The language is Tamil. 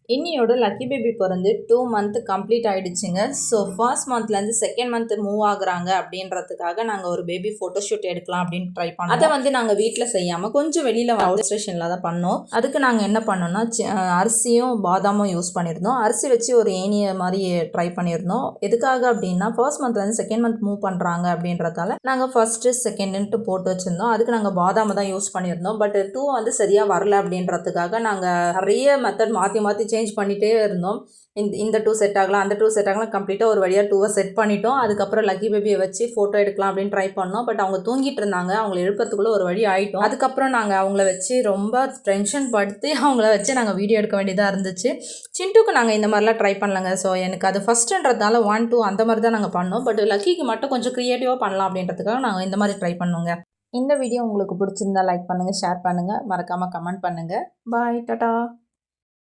இன்னியோட லக்கி பேபி பிறந்து 2 மந்த் கம்ப்ளீட் ஆகிடுச்சுங்க. ஸோ ஃபர்ஸ்ட் மந்த்லேருந்து செகண்ட் மந்த் மூவ் ஆகுறாங்க அப்படின்றதுக்காக நாங்கள் ஒரு பேபி ஃபோட்டோஷூட் எடுக்கலாம் அப்படின்னு ட்ரை பண்ணோம். அதை வந்து நாங்கள் வீட்டில் செய்யாமல் கொஞ்சம் வெளியில் அவுட் ஸ்டேஷனில் தான் பண்ணோம். அதுக்கு நாங்கள் என்ன பண்ணோம்னா அரிசியும் பாதாமும் யூஸ் பண்ணியிருந்தோம். அரிசி வச்சு ஒரு ஏனிய மாதிரி ட்ரை பண்ணியிருந்தோம். எதுக்காக அப்படின்னா ஃபர்ஸ்ட் மந்த்லேருந்து செகண்ட் மந்த் மூவ் பண்ணுறாங்க அப்படின்றதால நாங்கள் ஃபர்ஸ்ட்டு செகண்டுன்ட்டு போட்டு வச்சுருந்தோம். அதுக்கு நாங்கள் பாதாமை தான் யூஸ் பண்ணியிருந்தோம். பட் 2 வந்து சரியாக வரல அப்படின்றதுக்காக நாங்கள் நிறைய மெத்தட் மாற்றி சேஞ்ச் பண்ணிகிட்டே இருந்தோம். இந்த 2 செட் ஆகலாம், அந்த 2 செட் ஆகலாம், கம்ப்ளீட்டாக ஒரு வழியாக 2 செட் பண்ணிட்டோம். அதுக்கப்புறம் லக்கி பேபியை வச்சு ஃபோட்டோ எடுக்கலாம் அப்படின்னு ட்ரை பண்ணோம். பட் அவங்க தூங்கிட்டு இருந்தாங்க. அவங்கள எழுப்புறதுக்குள்ளே ஒரு வழி ஆகிட்டோம். அதுக்கப்புறம் நாங்கள் அவங்கள வச்சு ரொம்ப டென்ஷன் படுத்தி அவங்கள வச்சு நாங்கள் வீடியோ எடுக்க வேண்டியதாக இருந்துச்சு. சிண்டுக்கு நாங்கள் இந்த மாதிரிலாம் ட்ரை பண்ணலங்க. ஸோ எனக்கு அது ஃபஸ்ட்டுன்றதால 1, 2 அந்த மாதிரி தான் நாங்கள் பண்ணோம். பட் லக்கிக்கு மட்டும் கொஞ்சம் க்ரியேட்டிவாக பண்ணலாம் அப்படின்றதுக்காக நாங்கள் இந்த மாதிரி ட்ரை பண்ணோங்க. இந்த வீடியோ உங்களுக்கு பிடிச்சிருந்தா லைக் பண்ணுங்கள், ஷேர் பண்ணுங்கள், மறக்காமல் கமெண்ட் பண்ணுங்கள். பாய், டாடா.